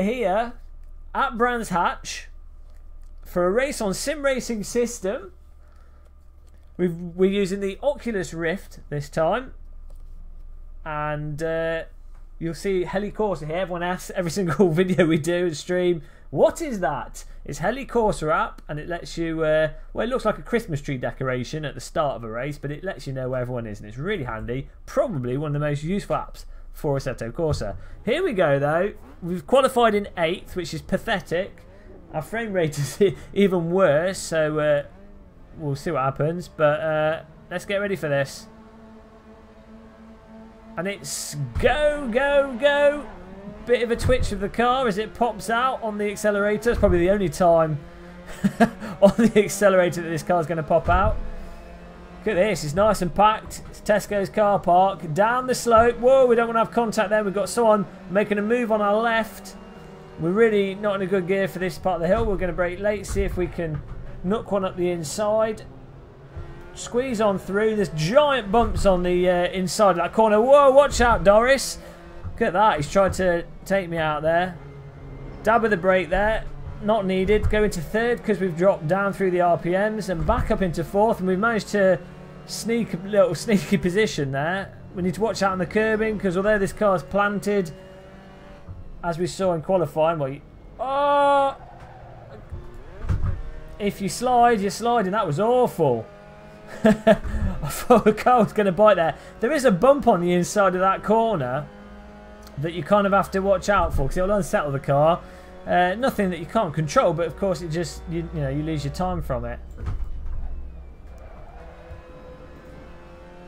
We're here at Brands Hatch for a race on SimRacing System. We're using the Oculus Rift this time, and you'll see Heli Corsa here. Everyone asks every single video we do and stream, what is that? It's Heli Corsa app, and it lets you, well, it looks like a Christmas tree decoration at the start of a race, but it lets you know where everyone is, and it's really handy. Probably one of the most useful apps for Assetto Corsa. Here we go though. We've qualified in 8th, which is pathetic. Our frame rate is even worse, so we'll see what happens. But let's get ready for this. And it's go, go, go. Bit of a twitch of the car as it pops out on the accelerator. It's probably the only time on the accelerator that this car's going to pop out. Look at this, it's nice and packed. It's Tesco's car park. Down the slope. Whoa, we don't want to have contact there. We've got someone making a move on our left. We're really not in a good gear for this part of the hill. We're going to brake late, see if we can knock one up the inside. Squeeze on through. There's giant bumps on the inside of that corner. Whoa, watch out, Doris. Look at that. He's tried to take me out there. Dab of the brake there. Not needed. Go into 3rd because we've dropped down through the RPMs and back up into 4th, and we've managed to sneak a little sneaky position there. We need to watch out on the curbing because although this car's planted, as we saw in qualifying, well, oh, if you slide, you're sliding. That was awful. I thought the car was going to bite there. There is a bump on the inside of that corner that you kind of have to watch out for because it'll unsettle the car. Nothing that you can't control, but of course it just you know you lose your time from it.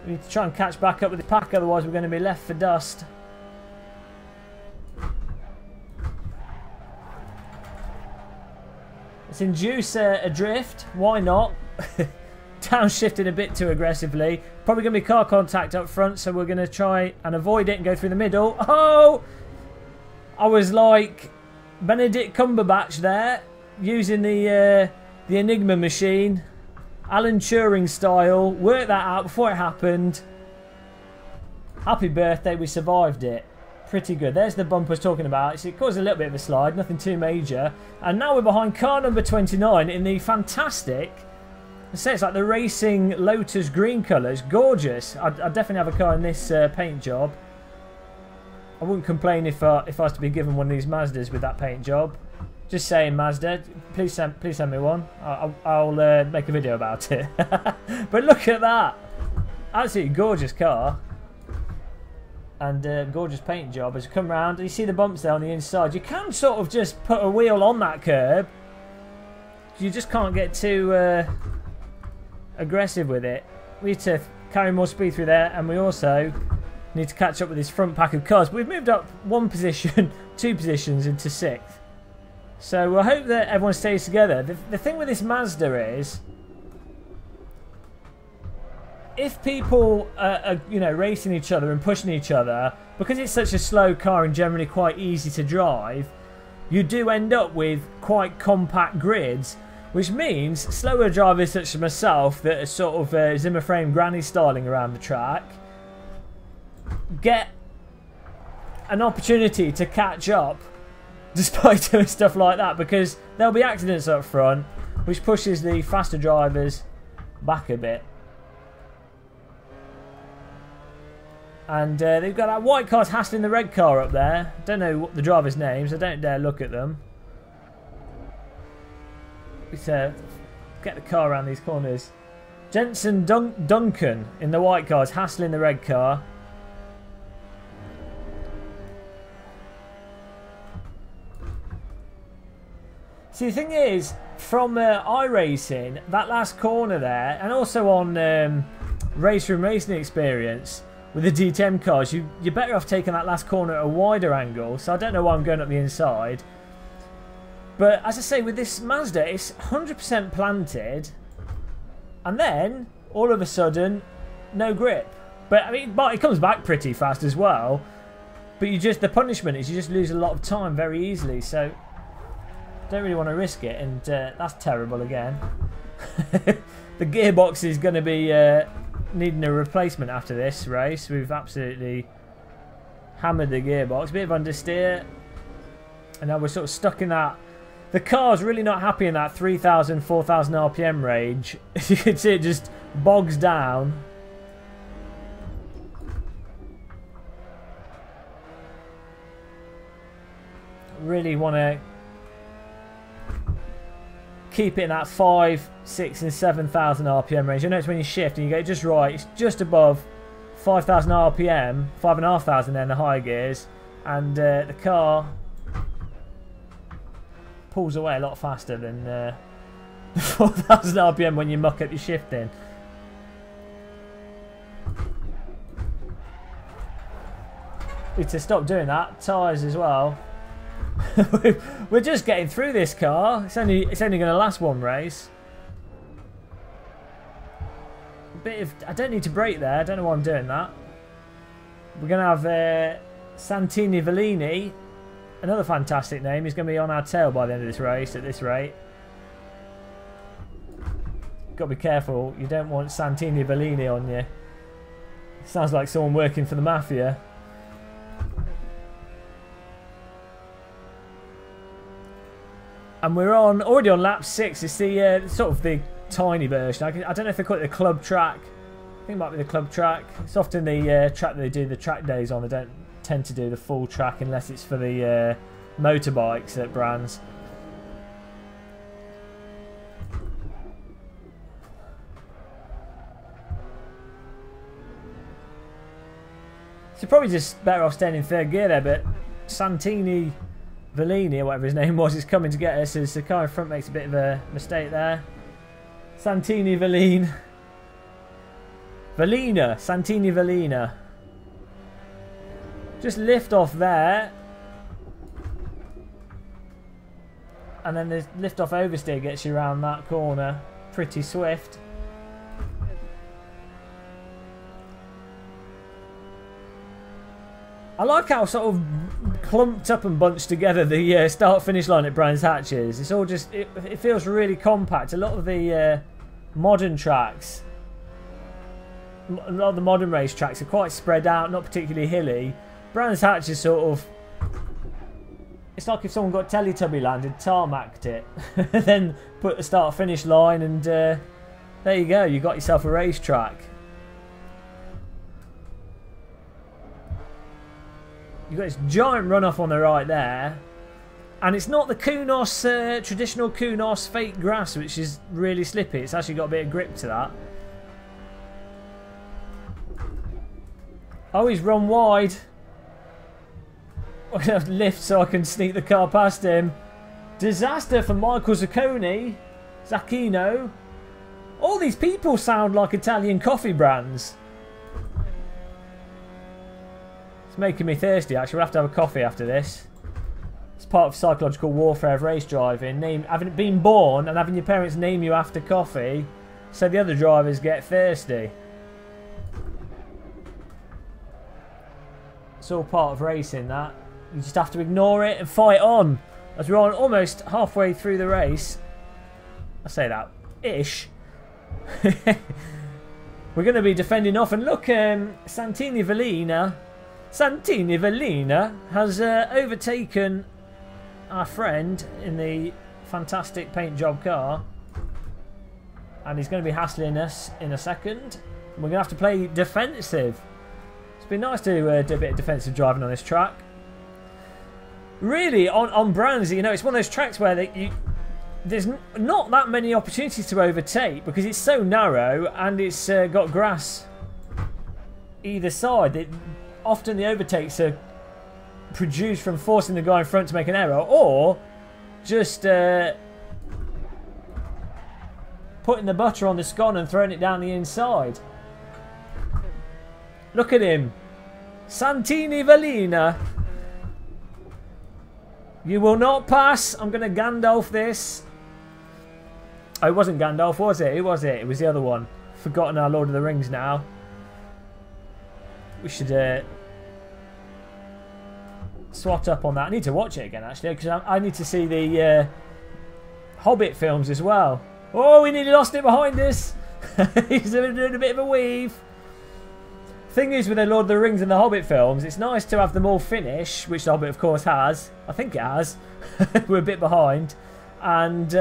We need to try and catch back up with the pack, otherwise we're going to be left for dust. Let's induce a drift. Why not? Downshifting a bit too aggressively. Probably going to be car contact up front, so we're going to try and avoid it and go through the middle. Oh! I was like Benedict Cumberbatch there, using the Enigma machine, Alan Turing style. Worked that out before it happened. Happy birthday, we survived it. Pretty good. There's the bump I was talking about. So it caused a little bit of a slide, nothing too major. And now we're behind car number 29 in the fantastic, I say it's like the racing Lotus green colours. Gorgeous. I'd definitely have a car in this paint job. I wouldn't complain if I was to be given one of these Mazdas with that paint job. Just saying, Mazda, please send me one. I'll make a video about it. But look at that, absolutely gorgeous car and gorgeous paint job. As you come round, you see the bumps there on the inside. You can sort of just put a wheel on that curb. You just can't get too aggressive with it. We need to carry more speed through there, and we also need to catch up with this front pack of cars. We've moved up 1 position, 2 positions into 6th. So I hope that everyone stays together. The thing with this Mazda is, if people are you know, racing each other and pushing each other, because it's such a slow car and generally quite easy to drive, you do end up with quite compact grids, which means slower drivers such as myself that are sort of Zimmer frame granny styling around the track get an opportunity to catch up despite doing stuff like that, because there'll be accidents up front which pushes the faster drivers back a bit. And they've got that white car's hassling the red car up there. Don't know what the drivers' names, I don't dare look at them. Let's get the car around these corners. Jensen Duncan in the white car is hassling the red car. See, the thing is, from iRacing, that last corner there, and also on Race Room Racing Experience with the DTM cars, you're better off taking that last corner at a wider angle. So I don't know why I'm going up the inside. But as I say, with this Mazda, it's 100% planted, and then all of a sudden, no grip. But I mean, it comes back pretty fast as well. But the punishment is you just lose a lot of time very easily. So don't really want to risk it, and that's terrible again. The gearbox is going to be needing a replacement after this race. We've absolutely hammered the gearbox. Bit of understeer. And now we're sort of stuck in that. The car's really not happy in that 3,000, 4,000 RPM range. You can see it just bogs down. Really want to keep it in that 5, 6 and 7,000 RPM range. You notice when you shift and you get it just right, it's just above 5,000 RPM, 5,500 then the high gears, and the car pulls away a lot faster than 4,000 RPM when you muck up your shifting. Need to stop doing that. Tyres as well. We're just getting through this car. It's only going to last one race. I don't need to brake there. I don't know why I'm doing that. We're going to have Santini Vellini, another fantastic name. He's going to be on our tail by the end of this race at this rate. Got to be careful. You don't want Santini Vellini on you. Sounds like someone working for the mafia. And we're already on lap 6. It's the sort of the tiny version. I don't know if they call it the club track. I think it might be the club track. It's often the track that they do the track days on. They don't tend to do the full track unless it's for the motorbikes at brands. So probably just better off staying in third gear there, but Santini Vellini, or whatever his name was, is coming to get us as the car in front makes a bit of a mistake there. Santini Vellina. Santini Vellina. Just lift off there. And then the lift off oversteer gets you around that corner. Pretty swift. I like how sort of clumped up and bunched together the start-finish line at Brands Hatches. It's all just, it feels really compact. A lot of the modern tracks, a lot of the modern race tracks are quite spread out, not particularly hilly. Brands Hatches sort of, it's like if someone got Teletubby Land and tarmacked it, then put the start-finish line, and there you go, you got yourself a racetrack. You've got this giant runoff on the right there. And it's not the Kunos, traditional Kunos fake grass, which is really slippy. It's actually got a bit of grip to that. Oh, he's run wide. I'm going to have to lift so I can sneak the car past him. Disaster for Michael Zacconi. Zacchino. All these people sound like Italian coffee brands. It's making me thirsty, actually. We'll have to have a coffee after this. It's part of psychological warfare of race driving. Having been born and having your parents name you after coffee so the other drivers get thirsty. It's all part of racing, that. You just have to ignore it and fight on. As we're on almost halfway through the race. I say that. Ish. We're going to be defending off. And look, Santini Vellina has overtaken our friend in the fantastic paint job car, and he's going to be hassling us in a second. We're going to have to play defensive. It's been nice to do a bit of defensive driving on this track. Really, on Brands, you know, it's one of those tracks where there's not that many opportunities to overtake because it's so narrow and it's got grass either side. Often the overtakes are produced from forcing the guy in front to make an error, or just putting the butter on the scone and throwing it down the inside. Look at him. Santini Vellina. You will not pass. I'm going to Gandalf this. Oh, it wasn't Gandalf, was it? Who was it? It was the other one. Forgotten our Lord of the Rings now. We should swat up on that. I need to watch it again, actually, because I need to see the Hobbit films as well. Oh, we nearly lost it behind us. He's doing a bit of a weave. Thing is with the Lord of the Rings and the Hobbit films, it's nice to have them all finish, which the Hobbit of course has. I think it has. We're a bit behind. And,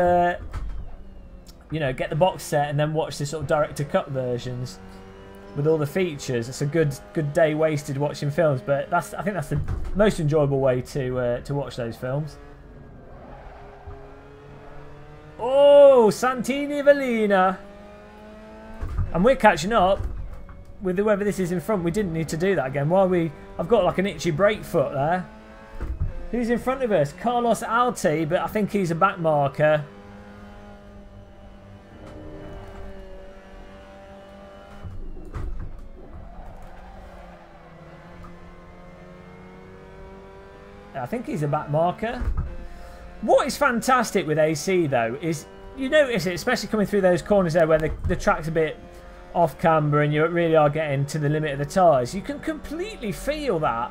you know, get the box set and then watch the sort of direct-to-cut versions with all the features. It's a good day wasted watching films, but I think that's the most enjoyable way to watch those films. Oh, Santini Valina. And we're catching up with whoever this is in front. We didn't need to do that again. I've got like an itchy brake foot there. Who's in front of us? Carlos Alti, but I think he's a back marker. I think he's a back marker. What is fantastic with AC though is you notice it, especially coming through those corners there where the track's a bit off camber and you really are getting to the limit of the tyres. You can completely feel that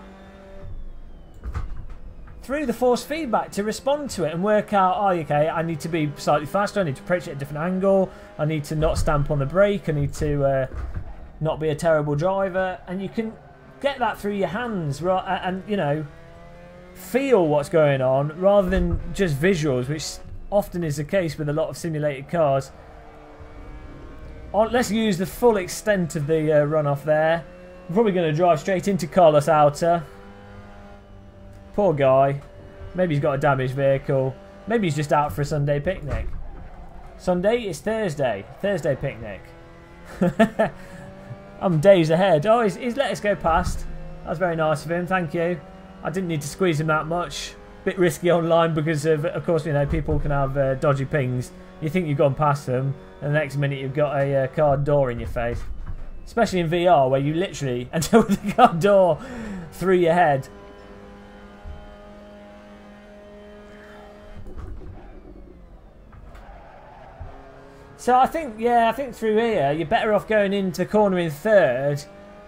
through the force feedback to respond to it and work out, oh, okay, I need to be slightly faster, I need to approach it at a different angle, I need to not stamp on the brake, I need to not be a terrible driver, and you can get that through your hands and, you know, feel what's going on rather than just visuals, which often is the case with a lot of simulated cars. Let's use the full extent of the runoff there. I'm probably going to drive straight into Carlos Alta. Poor guy. Maybe he's got a damaged vehicle. Maybe he's just out for a Sunday picnic. Sunday is Thursday. Thursday picnic. I'm days ahead. Oh, he's let us go past. That's very nice of him. Thank you. I didn't need to squeeze him that much. Bit risky online because of course, you know, people can have dodgy pings. You think you've gone past them, and the next minute you've got a car door in your face. Especially in VR, where you literally end up with the car door through your head. So I think through here, you're better off going into the corner in third,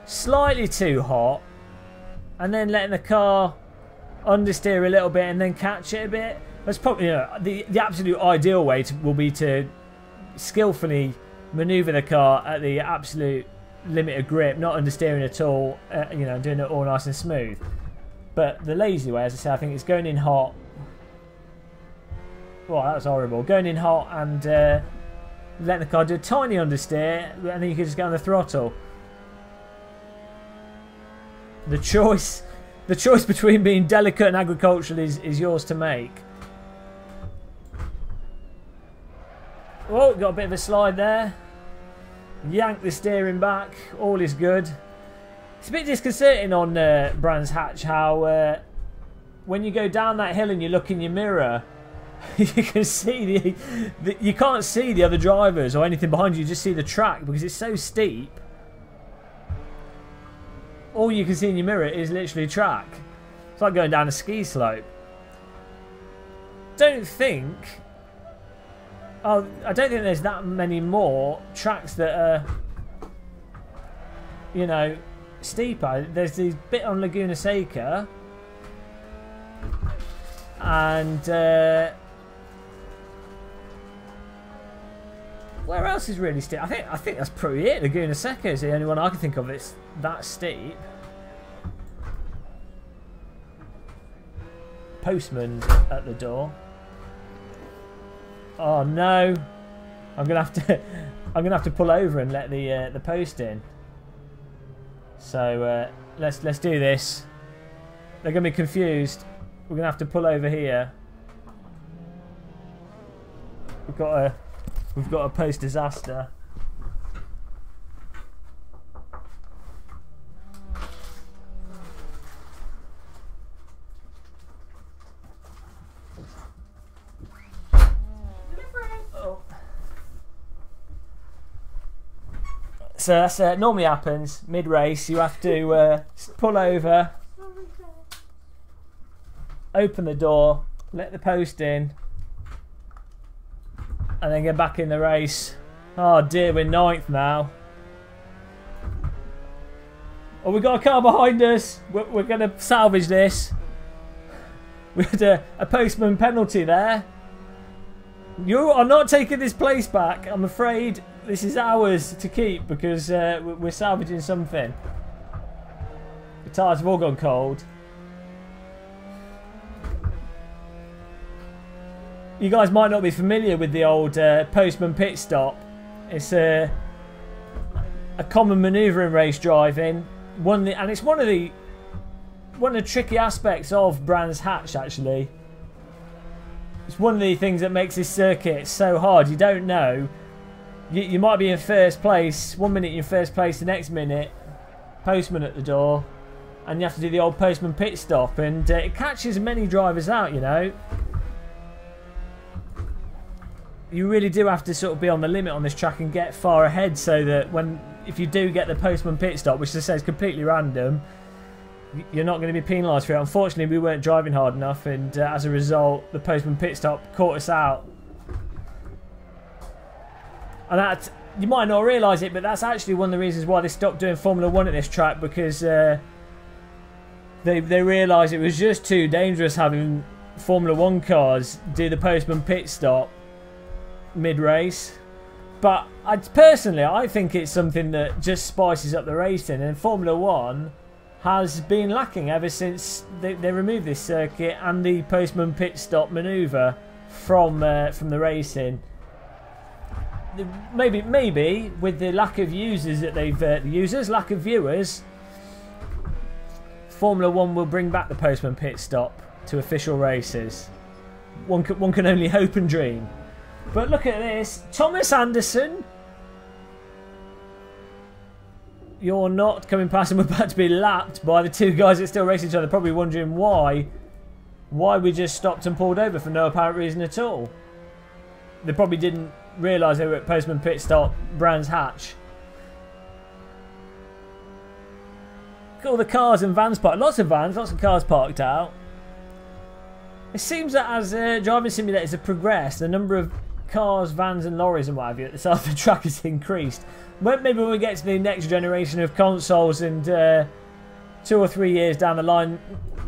slightly too hot, and then letting the car understeer a little bit and then catch it a bit. That's probably, you know, the absolute ideal way will be to skillfully manoeuvre the car at the absolute limit of grip, not understeering at all, you know, doing it all nice and smooth. But the lazy way, as I say, I think it's going in hot. Well, that was horrible. Going in hot and letting the car do a tiny understeer, and then you can just get on the throttle. The choice between being delicate and agricultural is yours to make. Oh, got a bit of a slide there. Yank the steering back. All is good. It's a bit disconcerting on Brands Hatch how when you go down that hill and you look in your mirror, you can see you can't see the other drivers or anything behind you. You just see the track because it's so steep. All you can see in your mirror is literally track. It's like going down a ski slope. I don't think there's that many more tracks that are, you know, steeper. There's the bit on Laguna Seca, and where else is really steep? I think that's pretty it. Laguna Seca is the only one I can think of that's that steep. Postman at the door. Oh no! I'm gonna have to pull over and let the post in. So let's do this. They're gonna be confused. We're gonna have to pull over here. We've got a post disaster. So that's normally happens mid-race. You have to pull over, open the door, let the post in, and then get back in the race. Oh dear, we're 9th now. Oh, we've got a car behind us. We're going to salvage this. We had a postman penalty there. You are not taking this place back. I'm afraid this is ours to keep because we're salvaging something. tyres have all gone cold. You guys might not be familiar with the old postman pit stop. It's a common manoeuvre in race driving. And it's one of the tricky aspects of Brands Hatch, actually. It's one of the things that makes this circuit so hard. You don't know. You might be in first place. 1 minute you're in first place, the next minute postman at the door, and you have to do the old postman pit stop, and it catches many drivers out, you know. You really do have to sort of be on the limit on this track and get far ahead, so that if you do get the postman pit stop, which just says completely random, you're not going to be penalised for it. Unfortunately, we weren't driving hard enough, and as a result, the postman pit stop caught us out. And that, you might not realise it, but that's actually one of the reasons why they stopped doing Formula 1 at this track, because they realised it was just too dangerous having Formula 1 cars do the postman pit stop mid-race. But I think it's something that just spices up the racing, and Formula 1 has been lacking ever since they removed this circuit and the postman pit stop manoeuvre from the racing. Maybe with the lack of users that lack of viewers, Formula 1 will bring back the postman pit stop to official races. One can only hope and dream. But look at this, Thomas Anderson. You're not coming past, and we're about to be lapped by the two guys that still race each other. Probably wondering why we just stopped and pulled over for no apparent reason at all. They probably didn't realise they were at postman pit stop, Brands Hatch. Look at all the cars and vans parked. Lots of vans, lots of cars parked out. It seems that as driving simulators have progressed, the number of cars, vans and lorries and what have you at the side of the track has increased. Maybe when we get to the next generation of consoles and 2 or 3 years down the line,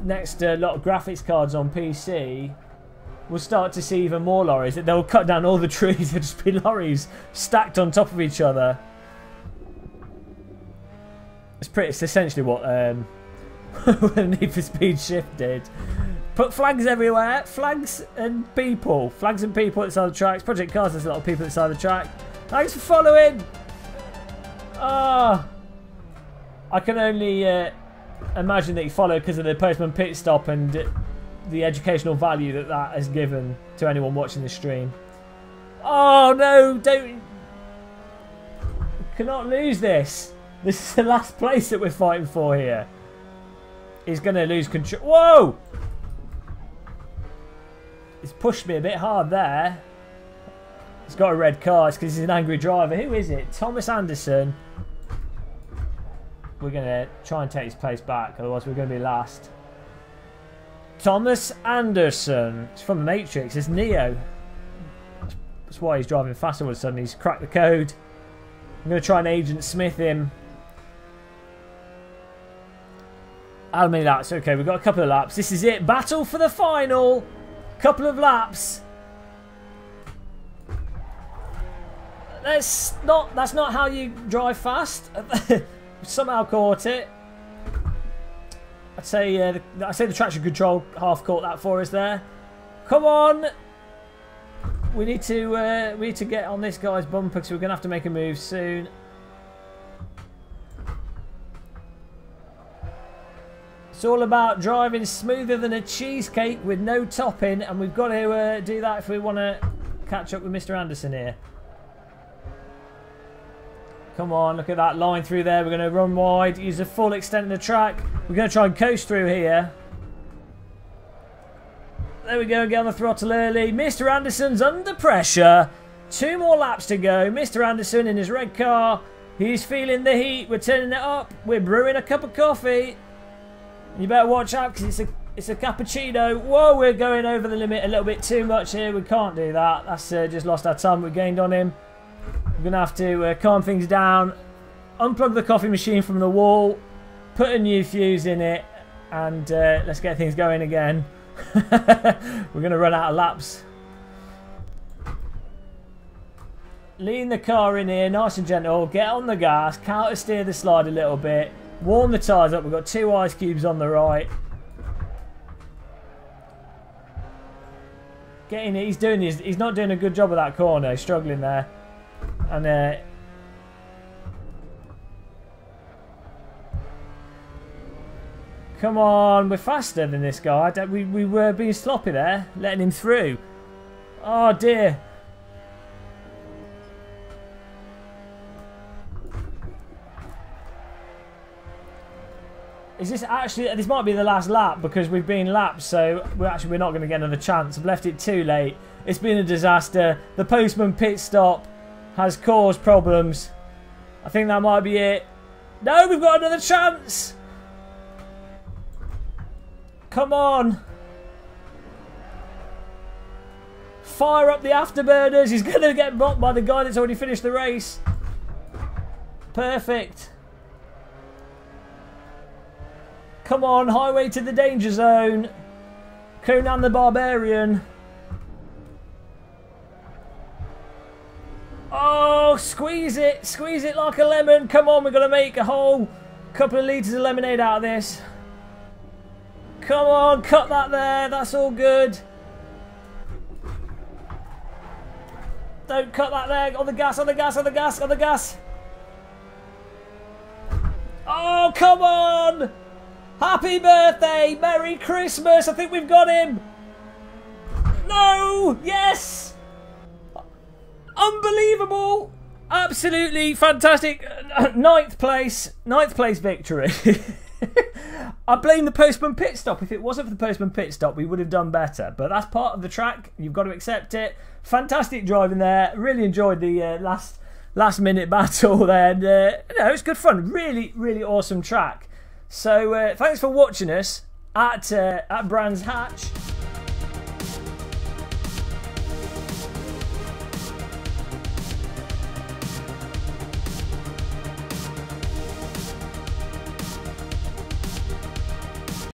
next lot of graphics cards on PC, we'll start to see even more lorries. They'll cut down all the trees. There'll just be lorries stacked on top of each other. It's essentially what Need for Speed Shift did. Put flags everywhere. Flags and people at the side of the tracks. Project Cars, there's a lot of people at the side of the track. Thanks for following. I can only imagine that you follow because of the postman pit stop and the educational value that has given to anyone watching the stream. Oh no, don't. Cannot lose this. This is the last place that we're fighting for here. He's going to lose control. Whoa! He's pushed me a bit hard there. He's got a red car. It's because he's an angry driver. Who is it? Thomas Anderson. We're going to try and take his place back, otherwise we're going to be last. Thomas Anderson. It's from the Matrix. It's Neo. That's why he's driving fast all of a sudden. He's cracked the code. I'm going to try and Agent Smith him. How many laps? Okay, we've got a couple of laps. This is it. Battle for the final. Couple of laps. That's not how you drive fast. Somehow caught it. I'd say the traction control half caught that for us there. Come on. We need to get on this guy's bumper because we're going to have to make a move soon. It's all about driving smoother than a cheesecake with no topping, and we've got to do that if we want to catch up with Mr. Anderson here. Come on, look at that line through there. We're going to run wide, use the full extent of the track. We're going to try and coast through here. There we go, get on the throttle early. Mr. Anderson's under pressure. 2 more laps to go. Mr. Anderson in his red car. He's feeling the heat. We're turning it up. We're brewing a cup of coffee. You better watch out because it's a cappuccino. Whoa, we're going over the limit a little bit too much here. We can't do that. That's just lost our time. We gained on him. We're going to have to calm things down. Unplug the coffee machine from the wall. Put a new fuse in it. And let's get things going again. We're going to run out of laps. Lean the car in here, nice and gentle. Get on the gas. Counter steer the slide a little bit. Warm the tyres up. We've got 2 ice cubes on the right. Getting it. He's not doing a good job of that corner. He's struggling there. And come on, we're faster than this guy. We were being sloppy there, letting him through. Oh dear. Is this actually... This might be the last lap because we've been lapped, so we're not going to get another chance. I've left it too late. It's been a disaster. The postman pit stop has caused problems. I think that might be it. No, we've got another chance. Come on. Fire up the afterburners. He's going to get blocked by the guy that's already finished the race. Perfect. Come on, highway to the danger zone. Conan the Barbarian. Oh, squeeze it. Squeeze it like a lemon. Come on, we're going to make a whole couple of litres of lemonade out of this. Come on, cut that there. That's all good. Don't cut that there. On the gas, on the gas, on the gas, on the gas. Oh, come on. Happy birthday. Merry Christmas. I think we've got him. No. Yes. Unbelievable. Absolutely fantastic. Ninth place victory. I blame the postman pit stop. If it wasn't for the postman pit stop, we would have done better. But that's part of the track. You've got to accept it. Fantastic driving there. Really enjoyed the last minute battle there. And, it was good fun. Really, really awesome track. So thanks for watching us at Brands Hatch.